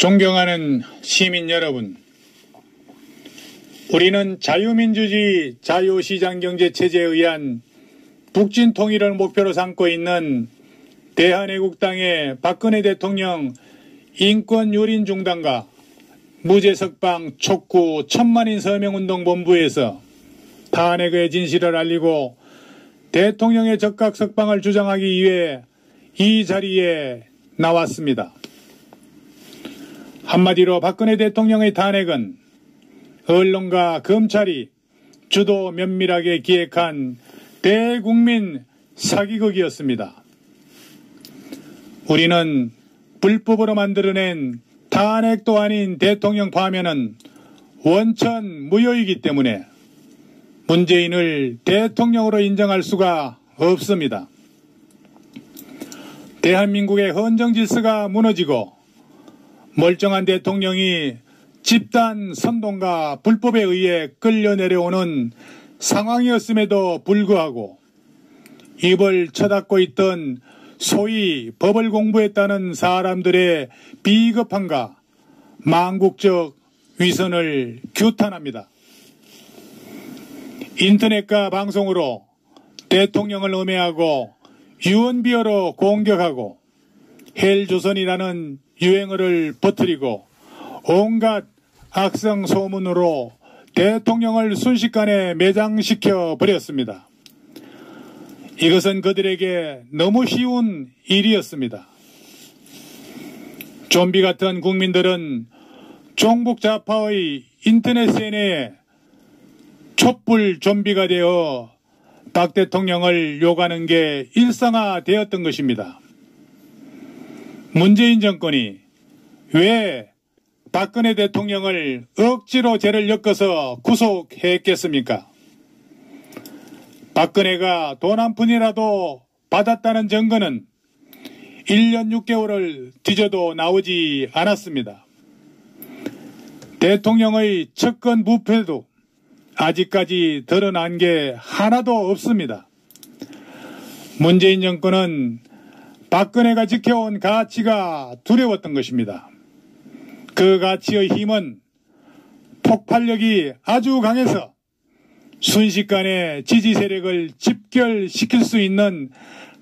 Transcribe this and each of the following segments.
존경하는 시민 여러분, 우리는 자유민주주의 자유시장경제체제에 의한 북진 통일을 목표로 삼고 있는 대한애국당의 박근혜 대통령 인권유린중단과 무죄석방 촉구 천만인 서명운동본부에서 탄핵의 진실을 알리고 대통령의 적각 석방을 주장하기 위해 이 자리에 나왔습니다. 한마디로 박근혜 대통령의 탄핵은 언론과 검찰이 주도 면밀하게 기획한 대국민 사기극이었습니다. 우리는 불법으로 만들어낸 탄핵도 아닌 대통령 파면은 원천 무효이기 때문에 문재인을 대통령으로 인정할 수가 없습니다. 대한민국의 헌정 질서가 무너지고 멀쩡한 대통령이 집단 선동과 불법에 의해 끌려 내려오는 상황이었음에도 불구하고 입을 쳐닫고 있던 소위 법을 공부했다는 사람들의 비겁함과 망국적 위선을 규탄합니다. 인터넷과 방송으로 대통령을 음해하고 유언비어로 공격하고 헬조선이라는 유행어를 퍼뜨리고 온갖 악성 소문으로 대통령을 순식간에 매장시켜 버렸습니다. 이것은 그들에게 너무 쉬운 일이었습니다. 좀비 같은 국민들은 종북 좌파의 인터넷 세뇌에 촛불 좀비가 되어 박 대통령을 욕하는 게 일상화되었던 것입니다. 문재인 정권이 왜 박근혜 대통령을 억지로 죄를 엮어서 구속했겠습니까? 박근혜가 돈 한 푼이라도 받았다는 증거는 1년 6개월을 뒤져도 나오지 않았습니다. 대통령의 측근 부패도 아직까지 드러난 게 하나도 없습니다. 문재인 정권은 박근혜가 지켜온 가치가 두려웠던 것입니다. 그 가치의 힘은 폭발력이 아주 강해서 순식간에 지지 세력을 집결시킬 수 있는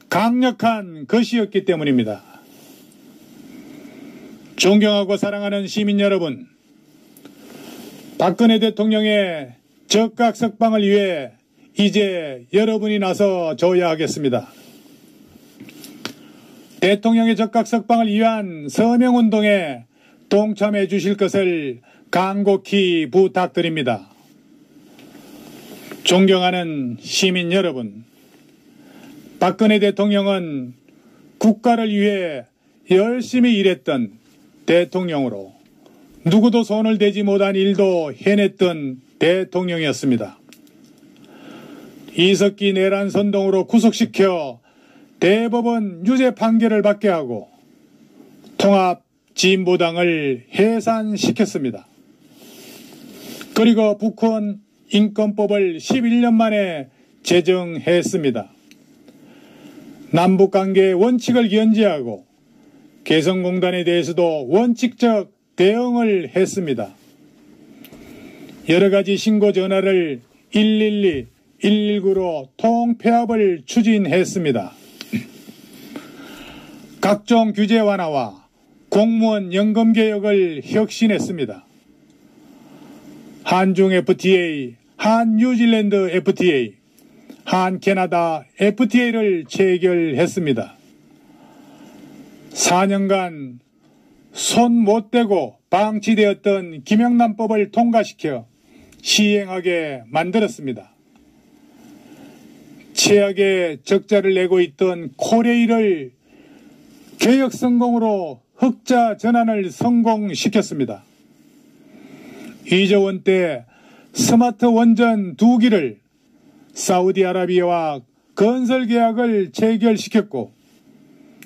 강력한 것이었기 때문입니다. 존경하고 사랑하는 시민 여러분, 박근혜 대통령의 적각 석방을 위해 이제 여러분이 나서 줘야 하겠습니다. 대통령의 적각 석방을 위한 서명운동에 동참해 주실 것을 간곡히 부탁드립니다. 존경하는 시민 여러분, 박근혜 대통령은 국가를 위해 열심히 일했던 대통령으로 누구도 손을 대지 못한 일도 해냈던 대통령이었습니다. 이석기 내란 선동으로 구속시켜 대법원 유죄 판결을 받게 하고 통합 진보당을 해산시켰습니다. 그리고 북한 인권법을 11년 만에 제정했습니다. 남북관계의 원칙을 견지하고 개성공단에 대해서도 원칙적 대응을 했습니다. 여러 가지 신고 전화를 112, 119로 통폐합을 추진했습니다. 각종 규제 완화와 공무원 연금 개혁을 혁신했습니다. 한중 FTA, 한뉴질랜드 FTA, 한캐나다 FTA를 체결했습니다. 4년간 손 못 대고 방치되었던 김영란법을 통과시켜 시행하게 만들었습니다. 최악의 적자를 내고 있던 코레일을 개혁 성공으로 흑자 전환을 성공시켰습니다. 2조 원대 스마트 원전 2기를 사우디아라비아와 건설 계약을 체결시켰고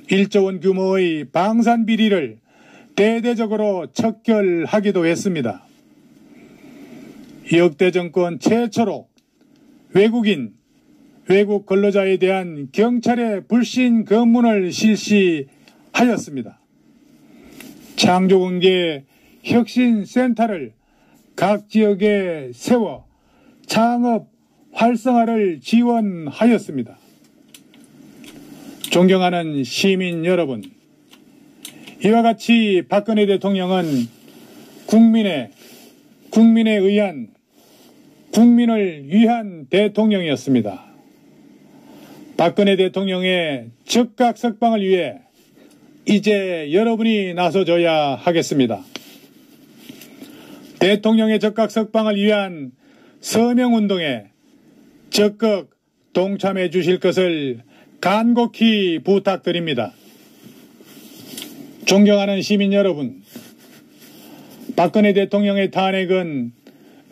1조 원 규모의 방산 비리를 대대적으로 척결하기도 했습니다. 역대 정권 최초로 외국인, 외국 근로자에 대한 경찰의 불신 검문을 실시하였습니다. 창조경제 혁신센터를 각 지역에 세워 창업 활성화를 지원하였습니다. 존경하는 시민 여러분, 이와 같이 박근혜 대통령은 국민에 의한, 국민을 위한 대통령이었습니다. 박근혜 대통령의 적각석방을 위해 이제 여러분이 나서줘야 하겠습니다. 대통령의 적각석방을 위한 서명운동에 적극 동참해 주실 것을 간곡히 부탁드립니다. 존경하는 시민 여러분, 박근혜 대통령의 탄핵은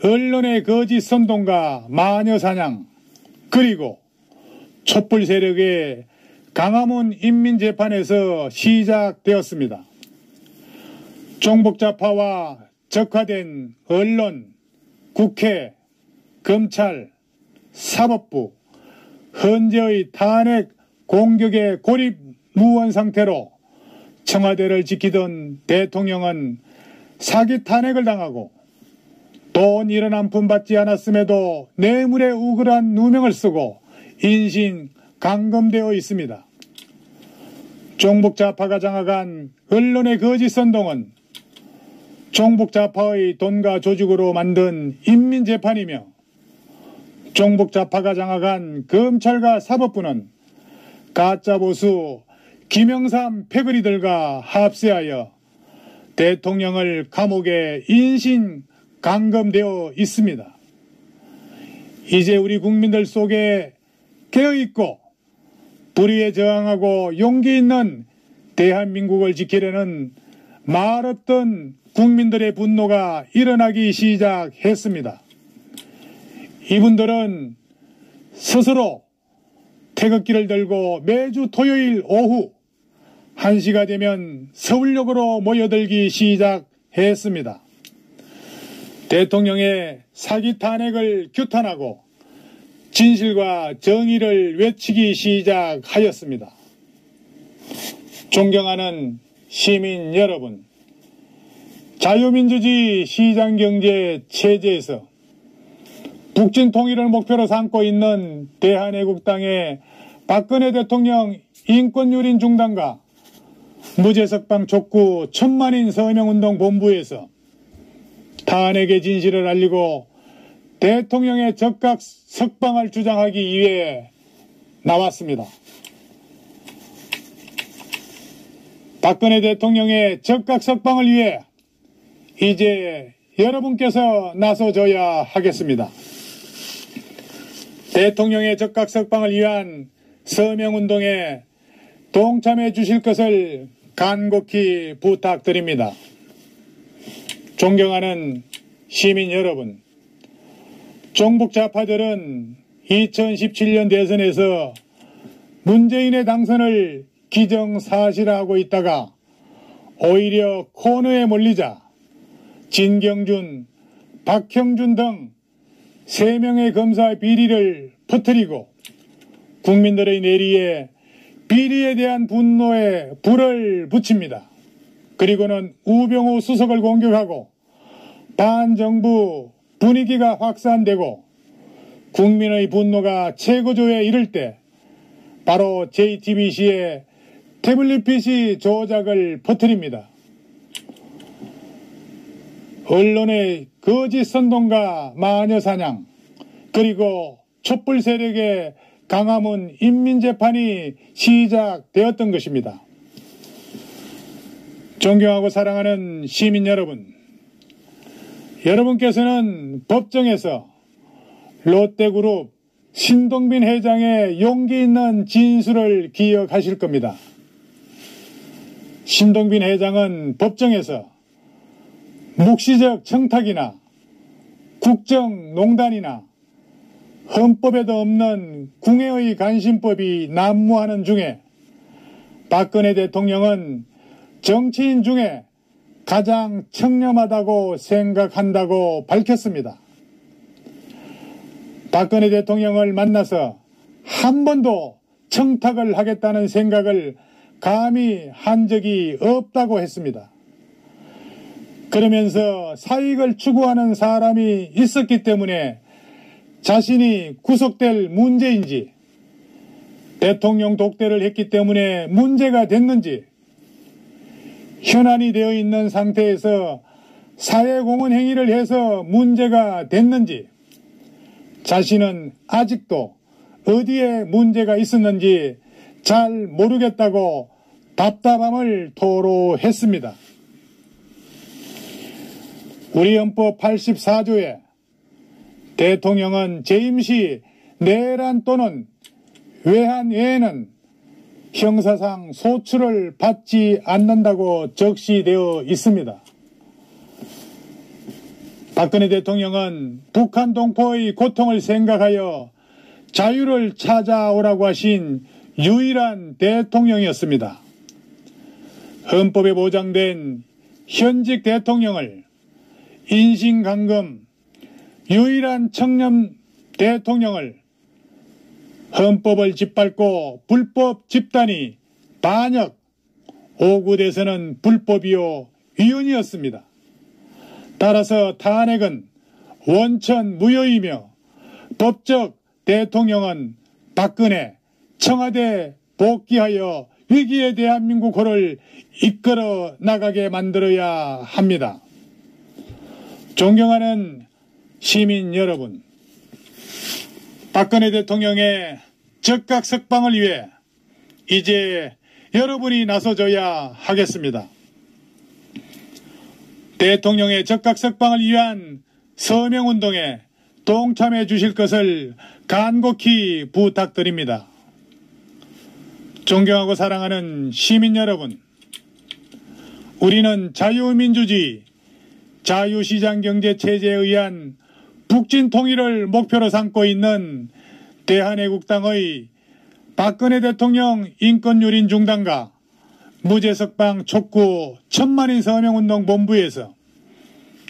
언론의 거짓 선동과 마녀 사냥, 그리고 촛불 세력의 강화문 인민재판에서 시작되었습니다. 종북좌파와 적화된 언론, 국회, 검찰, 사법부, 헌재의 탄핵 공격에 고립 무원 상태로 청와대를 지키던 대통령은 사기 탄핵을 당하고 돈 1원 한 푼 받지 않았음에도 뇌물에 우글한 누명을 쓰고 인신 감금되어 있습니다. 종북좌파가 장악한 언론의 거짓 선동은 종북좌파의 돈과 조직으로 만든 인민재판이며, 종북좌파가 장악한 검찰과 사법부는 가짜보수 김영삼 패거리들과 합세하여 대통령을 감옥에 인신 감금되어 있습니다. 이제 우리 국민들 속에 깨어있고 불의에 저항하고 용기 있는 대한민국을 지키려는 말없던 국민들의 분노가 일어나기 시작했습니다. 이분들은 스스로 태극기를 들고 매주 토요일 오후 1시가 되면 서울역으로 모여들기 시작했습니다. 대통령의 사기 탄핵을 규탄하고 진실과 정의를 외치기 시작하였습니다. 존경하는 시민 여러분, 자유민주주의 시장경제 체제에서 북진 통일을 목표로 삼고 있는 대한애국당의 박근혜 대통령 인권유린 중단과 무죄석방 촉구 천만인 서명운동본부에서 탄핵의 진실을 알리고 대통령의 적각 석방을 주장하기 위해 나왔습니다. 박근혜 대통령의 적각 석방을 위해 이제 여러분께서 나서줘야 하겠습니다. 대통령의 적각 석방을 위한 서명운동에 동참해 주실 것을 간곡히 부탁드립니다. 존경하는 시민 여러분, 종북좌파들은 2017년 대선에서 문재인의 당선을 기정사실화하고 있다가 오히려 코너에 몰리자 진경준, 박형준 등 3명의 검사 비리를 퍼뜨리고 국민들의 내리에 비리에 대한 분노에 불을 붙입니다. 그리고는 우병우 수석을 공격하고 반정부 분위기가 확산되고 국민의 분노가 최고조에 이를 때 바로 JTBC의 태블릿 PC 조작을 퍼뜨립니다. 언론의 거짓 선동과 마녀 사냥, 그리고 촛불 세력의 강화문 인민재판이 시작되었던 것입니다. 존경하고 사랑하는 시민 여러분, 여러분께서는 법정에서 롯데그룹 신동빈 회장의 용기 있는 진술을 기억하실 겁니다. 신동빈 회장은 법정에서 묵시적 청탁이나 국정농단이나 헌법에도 없는 궁예의 간신법이 난무하는 중에 박근혜 대통령은 정치인 중에 가장 청렴하다고 생각한다고 밝혔습니다. 박근혜 대통령을 만나서 한 번도 청탁을 하겠다는 생각을 감히 한 적이 없다고 했습니다. 그러면서 사익을 추구하는 사람이 있었기 때문에 자신이 구속될 문제인지, 대통령 독대를 했기 때문에 문제가 됐는지, 현안이 되어 있는 상태에서 사회공헌 행위를 해서 문제가 됐는지, 자신은 아직도 어디에 문제가 있었는지 잘 모르겠다고 답답함을 토로했습니다. 우리 헌법 84조에 대통령은 재임 시 내란 또는 외환 외에는 형사상 소출을 받지 않는다고 적시되어 있습니다. 박근혜 대통령은 북한 동포의 고통을 생각하여 자유를 찾아오라고 하신 유일한 대통령이었습니다. 헌법에 보장된 현직 대통령을 인신강금, 유일한 청년 대통령을 헌법을 짓밟고 불법 집단이 반역, 오구돼서는 불법이요 위헌이었습니다. 따라서 탄핵은 원천 무효이며 법적 대통령은 박근혜, 청와대 복귀하여 위기의 대한민국을 이끌어 나가게 만들어야 합니다. 존경하는 시민 여러분, 박근혜 대통령의 즉각 석방을 위해 이제 여러분이 나서줘야 하겠습니다. 대통령의 즉각 석방을 위한 서명운동에 동참해 주실 것을 간곡히 부탁드립니다. 존경하고 사랑하는 시민 여러분, 우리는 자유민주주의, 자유시장경제체제에 의한 북진 통일을 목표로 삼고 있는 대한애국당의 박근혜 대통령 인권유린 중단과 무죄석방 촉구 천만인 서명운동 본부에서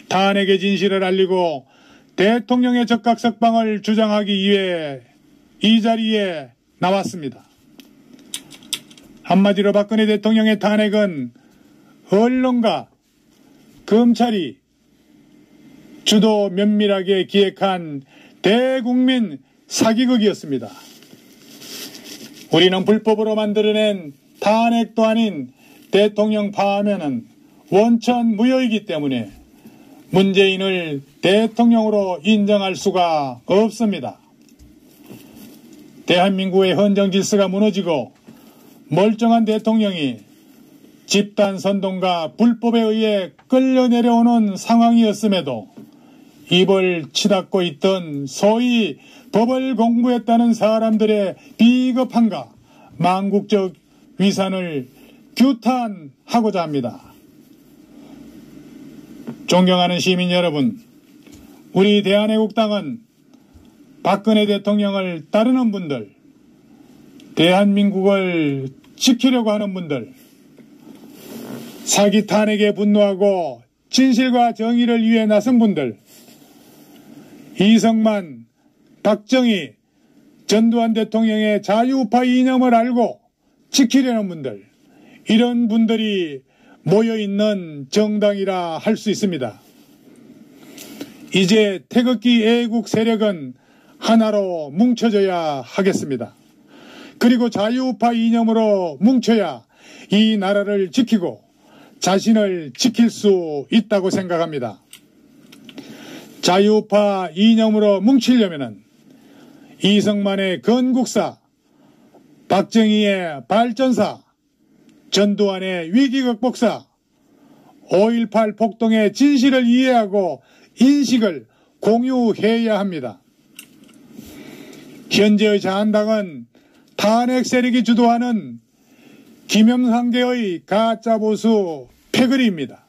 탄핵의 진실을 알리고 대통령의 즉각 석방을 주장하기 위해 이 자리에 나왔습니다. 한마디로 박근혜 대통령의 탄핵은 언론과 검찰이 주도 면밀하게 기획한 대국민 사기극이었습니다. 우리는 불법으로 만들어낸 탄핵도 아닌 대통령 파면은 원천 무효이기 때문에 문재인을 대통령으로 인정할 수가 없습니다. 대한민국의 헌정 질서가 무너지고 멀쩡한 대통령이 집단 선동과 불법에 의해 끌려 내려오는 상황이었음에도 입을 치닫고 있던 소위 법을 공부했다는 사람들의 비겁함과 망국적 위산을 규탄하고자 합니다. 존경하는 시민 여러분, 우리 대한애국당은 박근혜 대통령을 따르는 분들, 대한민국을 지키려고 하는 분들, 사기 탄핵에 분노하고 진실과 정의를 위해 나선 분들, 이성만, 박정희, 전두환 대통령의 자유우파 이념을 알고 지키려는 분들, 이런 분들이 모여있는 정당이라 할 수 있습니다. 이제 태극기 애국 세력은 하나로 뭉쳐져야 하겠습니다. 그리고 자유우파 이념으로 뭉쳐야 이 나라를 지키고 자신을 지킬 수 있다고 생각합니다. 자유우파 이념으로 뭉치려면은 이성만의 건국사, 박정희의 발전사, 전두환의 위기극복사, 5.18 폭동의 진실을 이해하고 인식을 공유해야 합니다. 현재의 자한당은 탄핵 세력이 주도하는 김영삼계의 가짜보수 패거리입니다.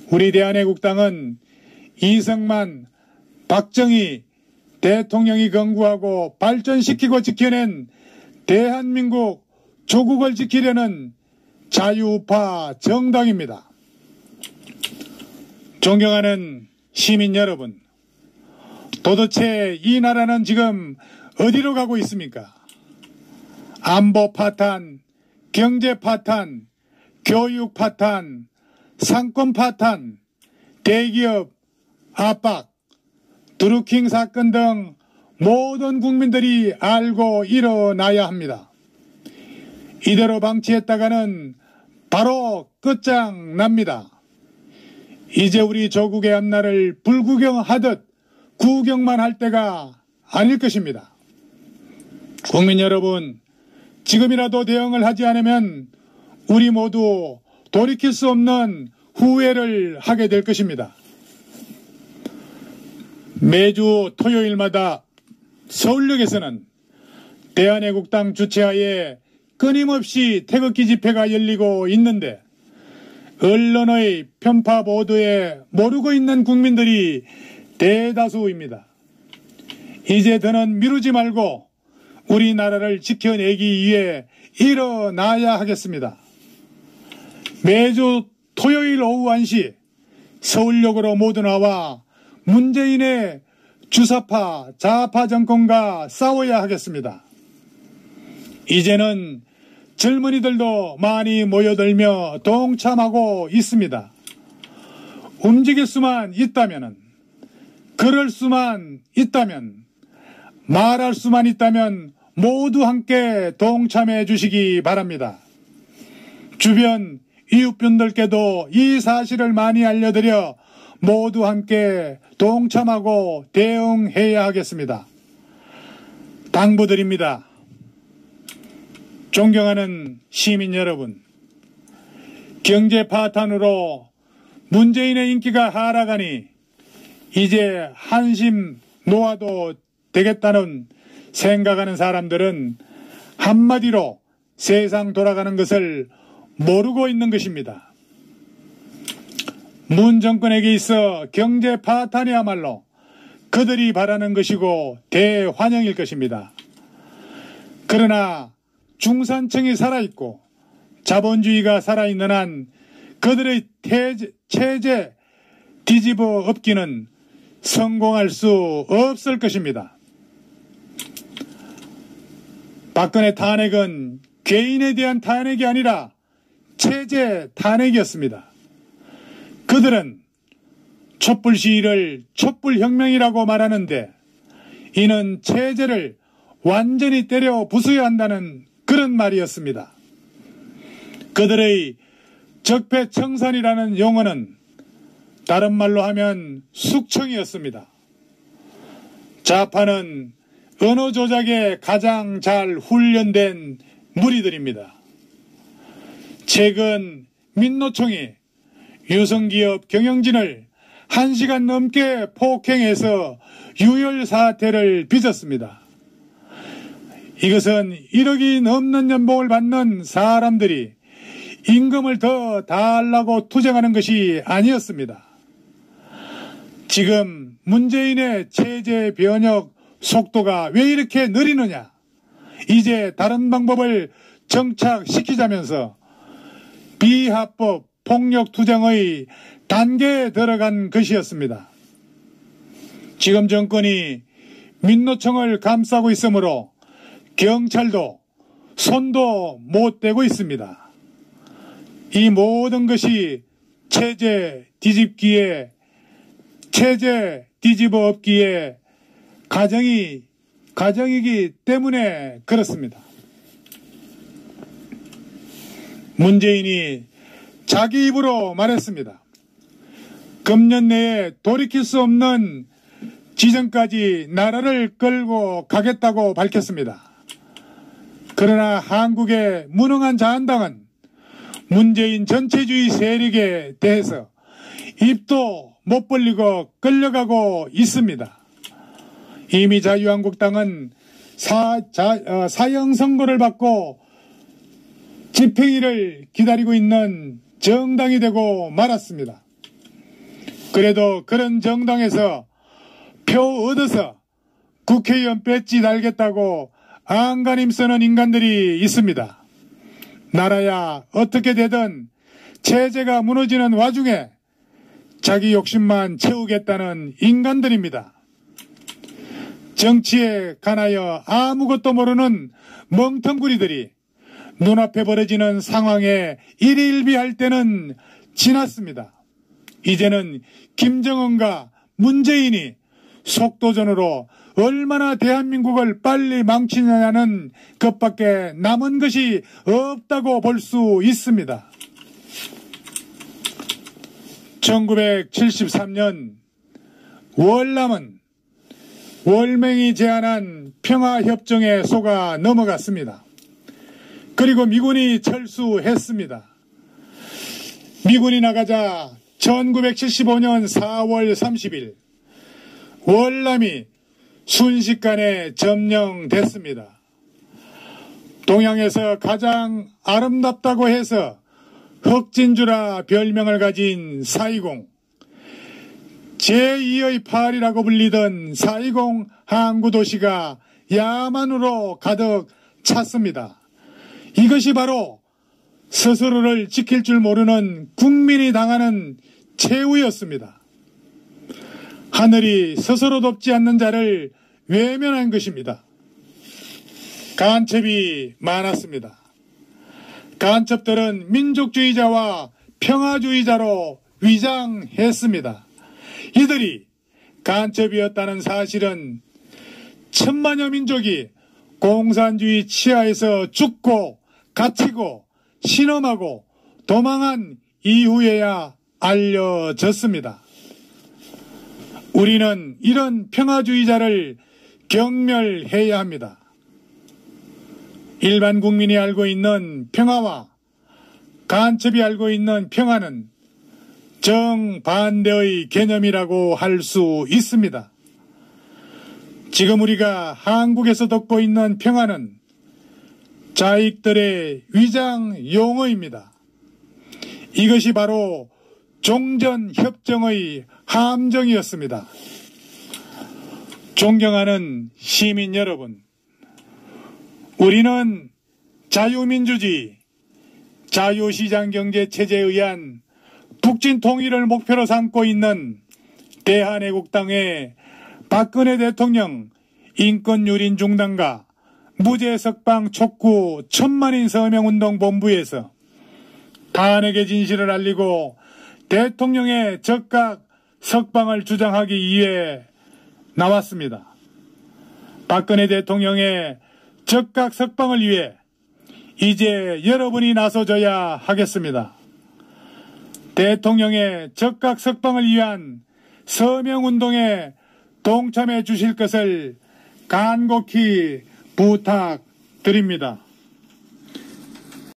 우리 대한애국당은 이성만, 박정희 대통령이 건국하고 발전시키고 지켜낸 대한민국 조국을 지키려는 자유우파 정당입니다. 존경하는 시민 여러분, 도대체 이 나라는 지금 어디로 가고 있습니까? 안보 파탄, 경제 파탄, 교육 파탄, 상권 파탄, 대기업 압박, 드루킹 사건 등 모든 국민들이 알고 일어나야 합니다. 이대로 방치했다가는 바로 끝장납니다. 이제 우리 조국의 앞날을 불구경하듯 구경만 할 때가 아닐 것입니다. 국민 여러분, 지금이라도 대응을 하지 않으면 우리 모두 돌이킬 수 없는 후회를 하게 될 것입니다. 매주 토요일마다 서울역에서는 대한애국당 주최하에 끊임없이 태극기 집회가 열리고 있는데 언론의 편파 보도에 모르고 있는 국민들이 대다수입니다. 이제 더는 미루지 말고 우리나라를 지켜내기 위해 일어나야 하겠습니다. 매주 토요일 오후 1시 서울역으로 모두 나와 문재인의 주사파, 좌파 정권과 싸워야 하겠습니다. 이제는 젊은이들도 많이 모여들며 동참하고 있습니다. 움직일 수만 있다면, 그럴 수만 있다면, 말할 수만 있다면 모두 함께 동참해 주시기 바랍니다. 주변 이웃분들께도 이 사실을 많이 알려드려 모두 함께 동참하고 대응해야 하겠습니다. 당부드립니다. 존경하는 시민 여러분, 경제 파탄으로 문재인의 인기가 하락하니 이제 한심 놓아도 되겠다는 생각하는 사람들은 한마디로 세상 돌아가는 것을 모르고 있는 것입니다. 문 정권에게 있어 경제 파탄이야말로 그들이 바라는 것이고 대환영일 것입니다. 그러나 중산층이 살아있고 자본주의가 살아있는 한 그들의 체제 뒤집어 엎기는 성공할 수 없을 것입니다. 박근혜 탄핵은 개인에 대한 탄핵이 아니라 체제 탄핵이었습니다. 그들은 촛불 시위를 촛불혁명이라고 말하는데 이는 체제를 완전히 때려 부수어야 한다는 그런 말이었습니다. 그들의 적폐청산이라는 용어는 다른 말로 하면 숙청이었습니다. 좌파는 언어 조작에 가장 잘 훈련된 무리들입니다. 최근 민노총이 유성기업 경영진을 1시간 넘게 폭행해서 유혈 사태를 빚었습니다. 이것은 1억이 넘는 연봉을 받는 사람들이 임금을 더 달라고 투쟁하는 것이 아니었습니다. 지금 문재인의 체제 변혁 속도가 왜 이렇게 느리느냐? 이제 다른 방법을 정착시키자면서 비합법 폭력 투쟁의 단계에 들어간 것이었습니다. 지금 정권이 민노총을 감싸고 있으므로 경찰도 손도 못 대고 있습니다. 이 모든 것이 체제 뒤집어 엎기에 가정이기 때문에 그렇습니다. 문재인이 자기 입으로 말했습니다. 금년 내에 돌이킬 수 없는 지점까지 나라를 끌고 가겠다고 밝혔습니다. 그러나 한국의 무능한 자한당은 문재인 전체주의 세력에 대해서 입도 못 벌리고 끌려가고 있습니다. 이미 자유한국당은 사형 선고를 받고 집행일을 기다리고 있는 정당이 되고 말았습니다. 그래도 그런 정당에서 표 얻어서 국회의원 배지 달겠다고 안간힘 쓰는 인간들이 있습니다. 나라야 어떻게 되든 체제가 무너지는 와중에 자기 욕심만 채우겠다는 인간들입니다. 정치에 관하여 아무것도 모르는 멍텅구리들이 눈앞에 벌어지는 상황에 일희일비할 때는 지났습니다. 이제는 김정은과 문재인이 속도전으로 얼마나 대한민국을 빨리 망치느냐는 것밖에 남은 것이 없다고 볼 수 있습니다. 1973년 월남은 월맹이 제안한 평화협정에 속아 넘어갔습니다. 그리고 미군이 철수했습니다. 미군이 나가자 1975년 4월 30일 월남이 순식간에 점령됐습니다. 동양에서 가장 아름답다고 해서 흑진주라 별명을 가진 사이공, 제2의 파리라고 불리던 사이공 항구도시가 야만으로 가득 찼습니다. 이것이 바로 스스로를 지킬 줄 모르는 국민이 당하는 최후였습니다. 하늘이 스스로 돕지 않는 자를 외면한 것입니다. 간첩이 많았습니다. 간첩들은 민족주의자와 평화주의자로 위장했습니다. 이들이 간첩이었다는 사실은 천만여 민족이 공산주의 치하에서 죽고 갇히고 신음하고 도망한 이후에야 알려졌습니다. 우리는 이런 평화주의자를 경멸해야 합니다. 일반 국민이 알고 있는 평화와 간첩이 알고 있는 평화는 정반대의 개념이라고 할 수 있습니다. 지금 우리가 한국에서 듣고 있는 평화는 자익들의 위장 용어입니다. 이것이 바로 종전협정의 함정이었습니다. 존경하는 시민 여러분, 우리는 자유민주주의, 자유시장경제체제에 의한 북진 통일을 목표로 삼고 있는 대한애국당의 박근혜 대통령 인권유린중단과 무죄석방 촉구 천만인 서명운동본부에서 탄핵의 진실을 알리고 대통령의 즉각 석방을 주장하기 위해 나왔습니다. 박근혜 대통령의 즉각 석방을 위해 이제 여러분이 나서줘야 하겠습니다. 대통령의 즉각 석방을 위한 서명운동에 동참해 주실 것을 간곡히 부탁드립니다.